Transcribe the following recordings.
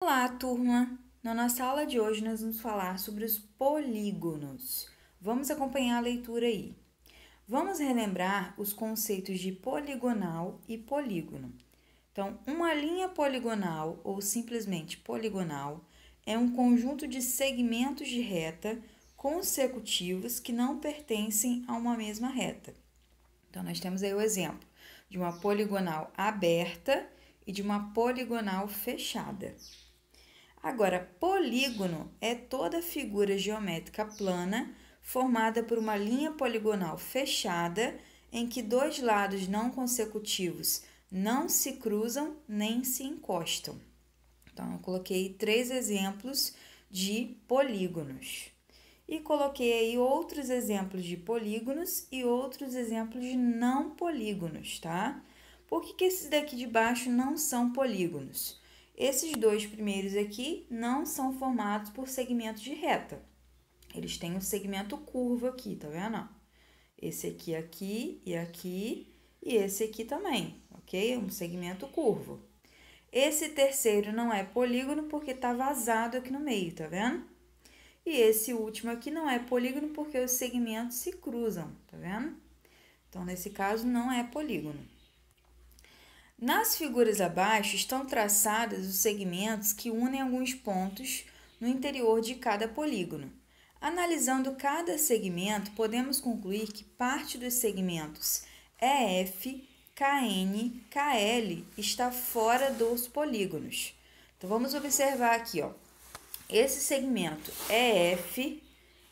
Olá, turma! Na nossa aula de hoje, nós vamos falar sobre os polígonos. Vamos acompanhar a leitura aí. Vamos relembrar os conceitos de poligonal e polígono. Então, uma linha poligonal, ou simplesmente poligonal, é um conjunto de segmentos de reta consecutivos que não pertencem a uma mesma reta. Então, nós temos aí o exemplo de uma poligonal aberta e de uma poligonal fechada. Agora, polígono é toda figura geométrica plana formada por uma linha poligonal fechada em que dois lados não consecutivos não se cruzam nem se encostam. Então, eu coloquei 3 exemplos de polígonos. E coloquei aí outros exemplos de polígonos e outros exemplos de não polígonos, tá? Por que esses daqui de baixo não são polígonos? Esses dois primeiros aqui não são formados por segmentos de reta. Eles têm um segmento curvo aqui, tá vendo? Esse aqui, e esse aqui também, ok? Um segmento curvo. Esse terceiro não é polígono porque tá vazado aqui no meio, tá vendo? E esse último aqui não é polígono porque os segmentos se cruzam, tá vendo? Então, nesse caso, não é polígono. Nas figuras abaixo estão traçados os segmentos que unem alguns pontos no interior de cada polígono. Analisando cada segmento, podemos concluir que parte dos segmentos EF, KN, KL está fora dos polígonos. Então, vamos observar aqui, ó. Esse segmento EF,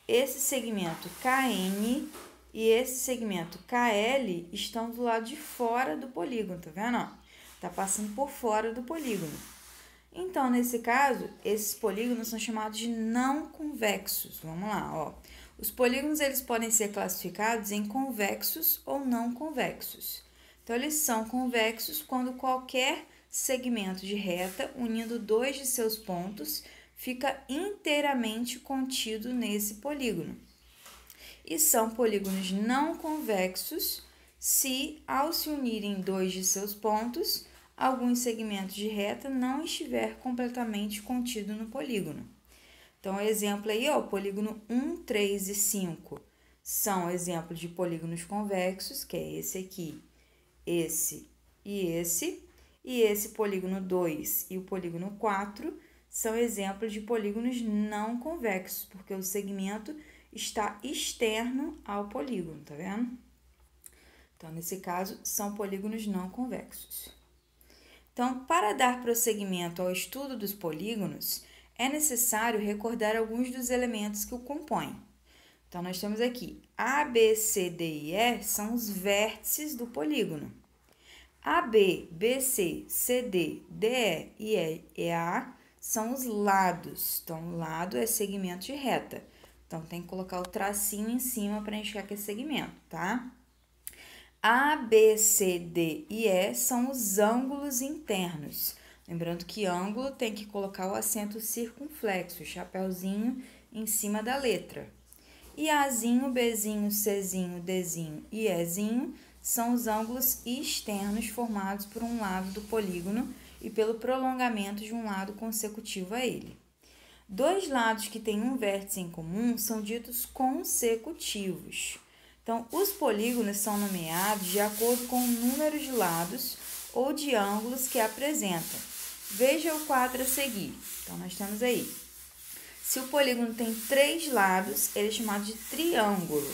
esse segmento KN e esse segmento KL estão do lado de fora do polígono, tá vendo? Tá passando por fora do polígono. Então, nesse caso, esses polígonos são chamados de não convexos. Vamos lá, ó. Os polígonos, eles podem ser classificados em convexos ou não convexos. Então, eles são convexos quando qualquer segmento de reta unindo dois de seus pontos fica inteiramente contido nesse polígono. E são polígonos não convexos se, ao se unirem dois de seus pontos, alguns segmentos de reta não estiver completamente contido no polígono. Então, exemplo aí, ó, polígono 1, 3 e 5 são exemplos de polígonos convexos, que é esse aqui, esse e esse. E esse polígono 2 e o polígono 4 são exemplos de polígonos não convexos, porque o segmento está externo ao polígono, tá vendo? Então, nesse caso, são polígonos não convexos. Então, para dar prosseguimento ao estudo dos polígonos, é necessário recordar alguns dos elementos que o compõem. Então, nós temos aqui A, B, C, D e E são os vértices do polígono. AB, BC, CD, DE e EA são os lados. Então, lado é segmento de reta. Então, tem que colocar o tracinho em cima para enxergar que é segmento, tá? A, B, C, D e E são os ângulos internos. Lembrando que ângulo tem que colocar o acento circunflexo, o chapéuzinho em cima da letra. E Azinho, Bzinho, Czinho, Dzinho e Ezinho são os ângulos externos formados por um lado do polígono e pelo prolongamento de um lado consecutivo a ele. Dois lados que têm um vértice em comum são ditos consecutivos. Então, os polígonos são nomeados de acordo com o número de lados ou de ângulos que apresentam. Veja o quadro a seguir. Então, nós temos aí. Se o polígono tem 3 lados, ele é chamado de triângulo.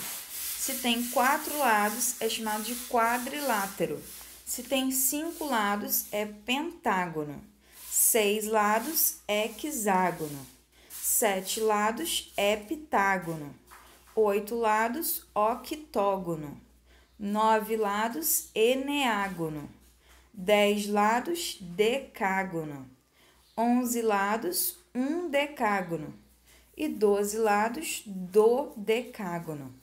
Se tem 4 lados, é chamado de quadrilátero. Se tem 5 lados, é pentágono. 6 lados, é hexágono. 7 lados, heptágono. 8 lados, octógono. 9 lados, eneágono. 10 lados, decágono. 11 lados, decágono. E 12 lados, dodecágono.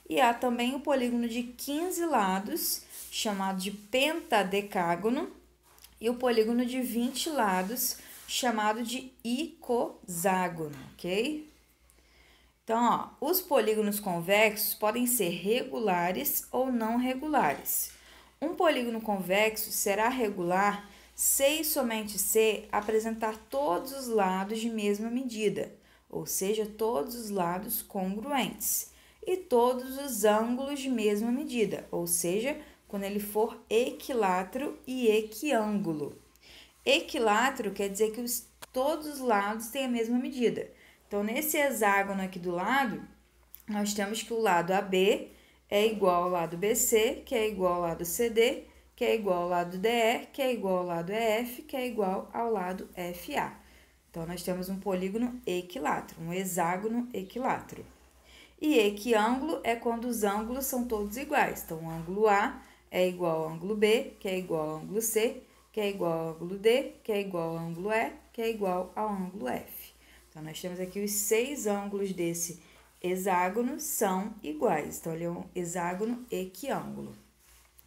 E há também o polígono de 15 lados, chamado de pentadecágono, e o polígono de 20 lados, chamado de icoságono, ok? Então, ó, os polígonos convexos podem ser regulares ou não regulares. Um polígono convexo será regular Se e somente se apresentar todos os lados de mesma medida, ou seja, todos os lados congruentes, e todos os ângulos de mesma medida, ou seja, quando ele for equilátero e equiângulo. Equilátero quer dizer que todos os lados têm a mesma medida. Então, nesse hexágono aqui do lado, nós temos que o lado AB é igual ao lado BC, que é igual ao lado CD, que é igual ao lado DE, que é igual ao lado EF, que é igual ao lado FA. Então, nós temos um polígono equilátero, um hexágono equilátero. E equiângulo é quando os ângulos são todos iguais. Então, o ângulo A é igual ao ângulo B, que é igual ao ângulo C, que é igual ao ângulo D, que é igual ao ângulo E, que é igual ao ângulo F. Então, nós temos aqui os 6 ângulos desse hexágono são iguais. Então, ele é um hexágono equiângulo.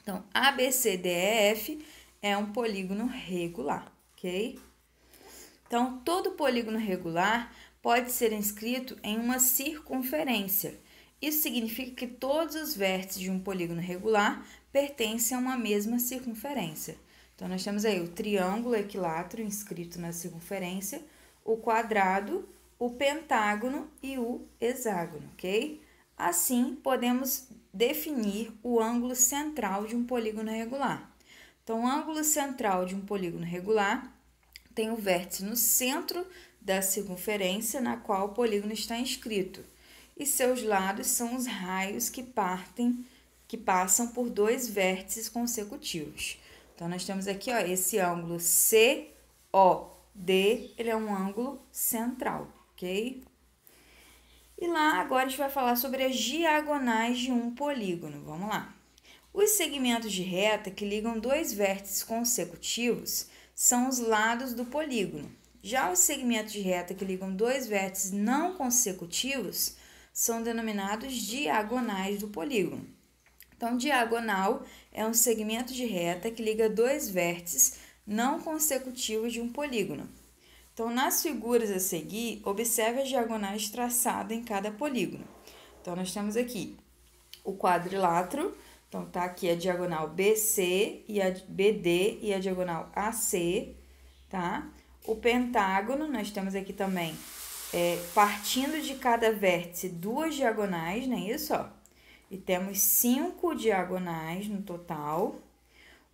Então, ABCDEF é um polígono regular, ok? Então, todo polígono regular pode ser inscrito em uma circunferência. Isso significa que todos os vértices de um polígono regular pertencem a uma mesma circunferência. Então, nós temos aí o triângulo equilátero inscrito na circunferência, o quadrado, o pentágono e o hexágono, ok? Assim, podemos definir o ângulo central de um polígono regular. Então, o ângulo central de um polígono regular tem o vértice no centro da circunferência na qual o polígono está inscrito, e seus lados são os raios que passam por 2 vértices consecutivos. Então, nós temos aqui, ó, esse ângulo COD, ele é um ângulo central, ok? E lá, agora a gente vai falar sobre as diagonais de um polígono. Vamos lá. Os segmentos de reta que ligam 2 vértices consecutivos são os lados do polígono. Já os segmentos de reta que ligam 2 vértices não consecutivos são denominados diagonais do polígono. Então, diagonal é um segmento de reta que liga 2 vértices não consecutivos de um polígono. Então, nas figuras a seguir, observe as diagonais traçadas em cada polígono. Então, nós temos aqui o quadrilátero. Então, tá aqui a diagonal BC e a BD e a diagonal AC, tá? O pentágono, nós temos aqui também, partindo de cada vértice, 2 diagonais, não é isso, ó? E temos 5 diagonais no total.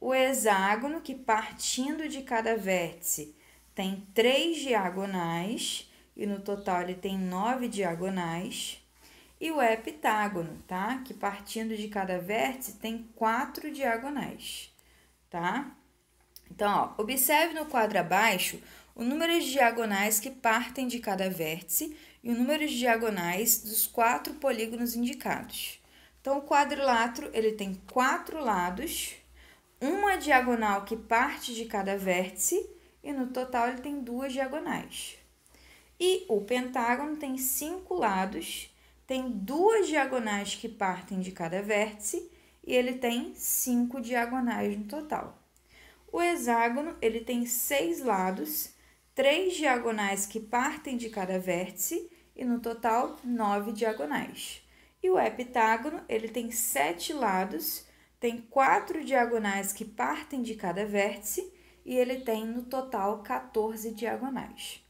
O hexágono, que partindo de cada vértice, tem 3 diagonais, e no total ele tem 9 diagonais. E o heptágono, tá? Que partindo de cada vértice tem 4 diagonais, tá? Então, ó, observe no quadro abaixo o número de diagonais que partem de cada vértice e o número de diagonais dos 4 polígonos indicados. Então, o quadrilátero, ele tem 4 lados, uma diagonal que parte de cada vértice e no total ele tem 2 diagonais. E o pentágono tem 5 lados, tem 2 diagonais que partem de cada vértice e ele tem 5 diagonais no total. O hexágono, ele tem 6 lados, 3 diagonais que partem de cada vértice e no total 9 diagonais. E o heptágono, ele tem 7 lados, tem 4 diagonais que partem de cada vértice e ele tem no total 14 diagonais.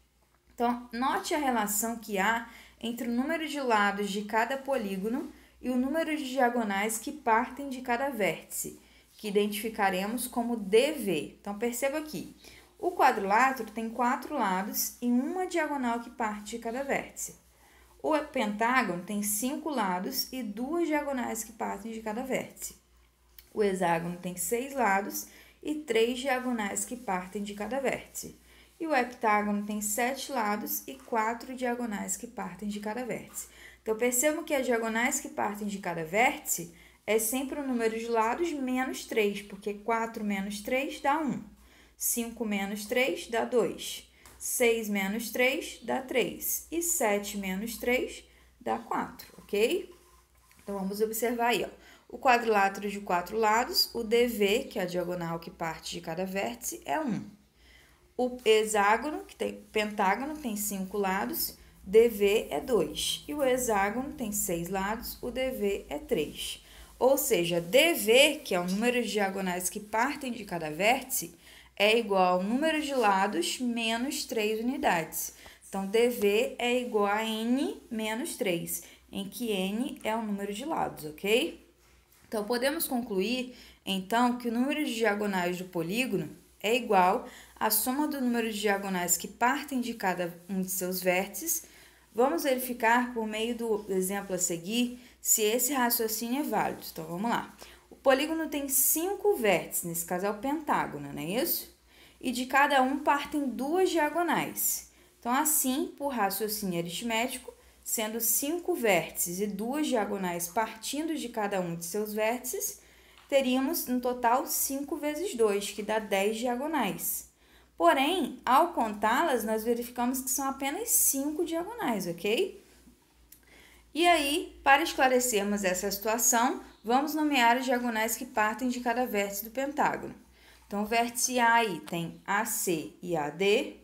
Então, note a relação que há entre o número de lados de cada polígono e o número de diagonais que partem de cada vértice, que identificaremos como DV. Então, perceba aqui, o quadrilátero tem 4 lados e uma diagonal que parte de cada vértice. O pentágono tem 5 lados e 2 diagonais que partem de cada vértice. O hexágono tem 6 lados e 3 diagonais que partem de cada vértice. E o heptágono tem 7 lados e 4 diagonais que partem de cada vértice. Então, percebam que as diagonais que partem de cada vértice é sempre o número de lados menos 3, porque 4 menos 3 dá 1. 5 menos 3 dá 2. 6 menos 3 dá 3. E 7 menos 3 dá 4, ok? Então, vamos observar aí, ó. O quadrilátero de 4 lados, o DV, que é a diagonal que parte de cada vértice, é 1. O hexágono, pentágono, tem 5 lados, DV é 2. E o hexágono tem 6 lados, o DV é 3. Ou seja, DV, que é o número de diagonais que partem de cada vértice, é igual ao número de lados menos 3 unidades. Então, dv é igual a n menos 3, em que n é o número de lados, ok? Então, podemos concluir, então, que o número de diagonais do polígono é igual à soma do número de diagonais que partem de cada um de seus vértices. Vamos verificar, por meio do exemplo a seguir, se esse raciocínio é válido. Então, vamos lá. O polígono tem 5 vértices, nesse caso é o pentágono, não é isso? E de cada um partem 2 diagonais. Então, assim, por raciocínio aritmético, sendo 5 vértices e 2 diagonais partindo de cada um de seus vértices, teríamos no total 5 vezes 2, que dá 10 diagonais. Porém, ao contá-las, nós verificamos que são apenas 5 diagonais, ok? E aí, para esclarecermos essa situação, vamos nomear os diagonais que partem de cada vértice do pentágono. Então, o vértice A aí tem AC e AD,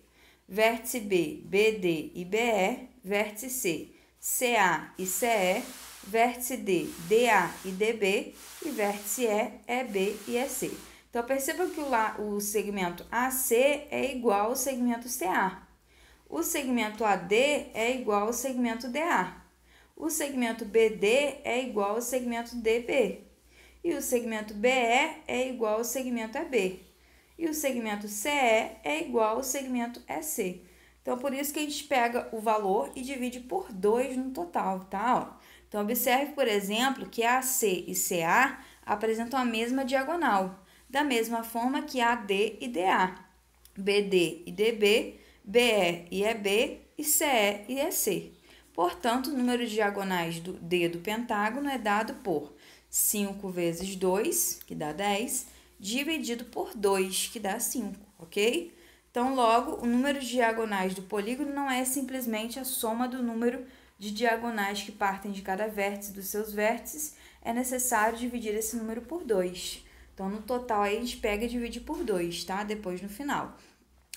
vértice B, BD e BE, vértice C, CA e CE, vértice D, DA e DB e vértice E, EB e EC. Então, perceba que o segmento AC é igual ao segmento CA. O segmento AD é igual ao segmento DA. O segmento BD é igual ao segmento DB. E o segmento BE é igual ao segmento EB. E o segmento CE é igual ao segmento EC. Então, por isso que a gente pega o valor e divide por 2 no total, tá? Então, observe, por exemplo, que AC e CA apresentam a mesma diagonal, da mesma forma que AD e DA, BD e DB, BE e EB e CE e EC. Portanto, o número de diagonais do D do pentágono é dado por 5 vezes 2, que dá 10, dividido por 2, que dá 5, ok? Então, logo, o número de diagonais do polígono não é simplesmente a soma do número de diagonais que partem de cada vértice dos seus vértices, é necessário dividir esse número por 2. Então, no total, aí a gente pega e divide por 2, tá? Depois, no final.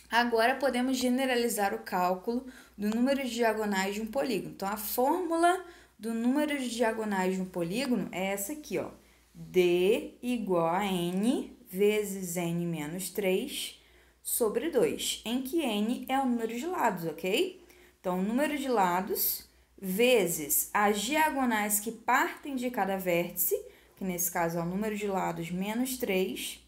Agora, podemos generalizar o cálculo do número de diagonais de um polígono. Então, a fórmula do número de diagonais de um polígono é essa aqui, ó. D igual a N vezes N menos 3 sobre 2, em que N é o número de lados, ok? Então, o número de lados vezes as diagonais que partem de cada vértice, que nesse caso é o número de lados menos 3,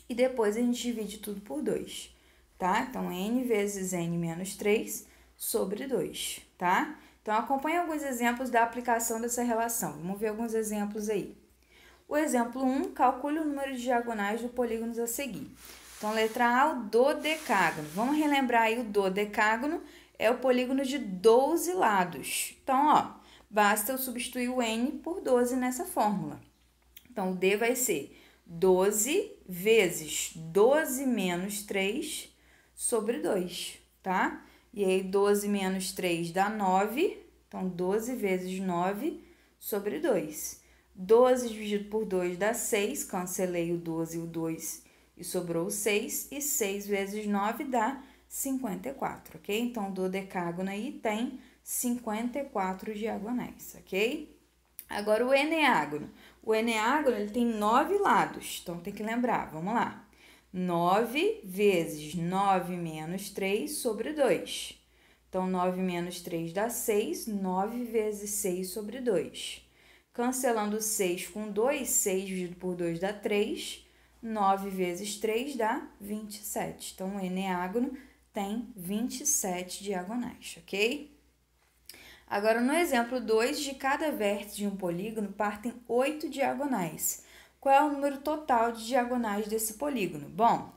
e depois a gente divide tudo por 2, tá? Então, N vezes N menos 3 sobre 2, tá? Então, acompanhe alguns exemplos da aplicação dessa relação. Vamos ver alguns exemplos aí. O exemplo 1, calcule o número de diagonais do polígono a seguir. Então, letra A, o dodecágono. Vamos relembrar aí, o dodecágono é o polígono de 12 lados. Então, ó, basta eu substituir o N por 12 nessa fórmula. Então, o D vai ser 12 vezes 12 menos 3 sobre 2, tá? E aí, 12 menos 3 dá 9. Então, 12 vezes 9 sobre 2. 12 dividido por 2 dá 6. Cancelei o 12 e o 2 e sobrou 6. E 6 vezes 9 dá 54, ok? Então, o dodecágono aí tem 54 diagonais, ok? Agora, o eneágono. O eneágono, ele tem 9 lados. Então, tem que lembrar. Vamos lá. 9 vezes 9 menos 3 sobre 2. Então, 9 menos 3 dá 6. 9 vezes 6 sobre 2. Cancelando 6 com 2, 6 dividido por 2 dá 3. 9 vezes 3 dá 27. Então, o eneágono tem 27 diagonais, ok? Agora, no exemplo 2, de cada vértice de um polígono partem 8 diagonais. Qual é o número total de diagonais desse polígono? Bom,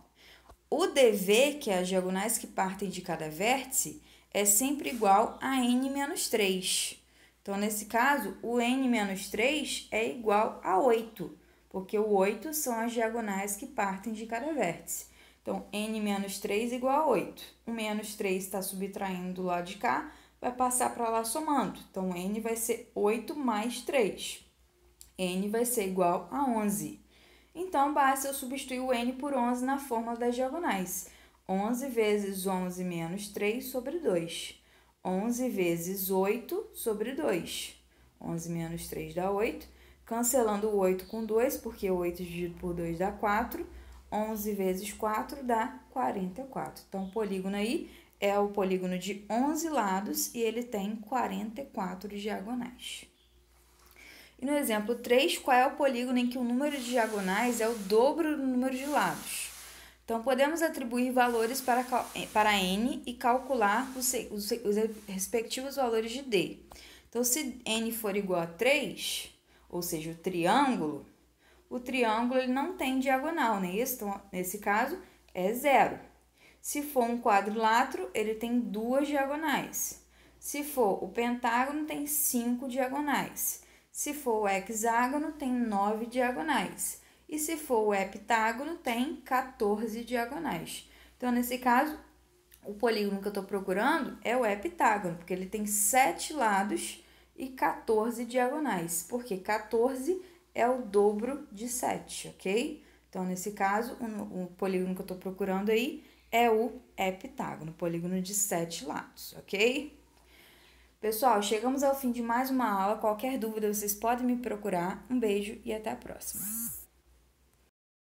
o DV, que é as diagonais que partem de cada vértice, é sempre igual a n menos 3. Então, nesse caso, o n menos 3 é igual a 8, porque o 8 são as diagonais que partem de cada vértice. Então, n menos 3 igual a 8. O menos 3 está subtraindo do lado de cá, vai passar para lá somando. Então, n vai ser 8 mais 3. N vai ser igual a 11. Então, basta eu substituir o n por 11 na fórmula das diagonais. 11 vezes 11 menos 3 sobre 2. 11 vezes 8 sobre 2. 11 menos 3 dá 8. Cancelando o 8 com 2, porque 8 dividido por 2 dá 4. 11 vezes 4 dá 44. Então, o polígono aí é o polígono de 11 lados e ele tem 44 diagonais. E no exemplo 3, qual é o polígono em que o número de diagonais é o dobro do número de lados? Então, podemos atribuir valores para n e calcular os respectivos valores de d. Então, se n for igual a 3, ou seja, o triângulo ele não tem diagonal, não é isso? Então, nesse caso, é 0. Se for um quadrilátero, ele tem 2 diagonais. Se for o pentágono, tem 5 diagonais. Se for o hexágono, tem 9 diagonais. E se for o heptágono, tem 14 diagonais. Então, nesse caso, o polígono que eu estou procurando é o heptágono, porque ele tem 7 lados e 14 diagonais, porque 14 é o dobro de 7, ok? Então, nesse caso, o polígono que eu estou procurando aí é o heptágono, polígono de 7 lados, ok? Pessoal, chegamos ao fim de mais uma aula. Qualquer dúvida, vocês podem me procurar. Um beijo e até a próxima.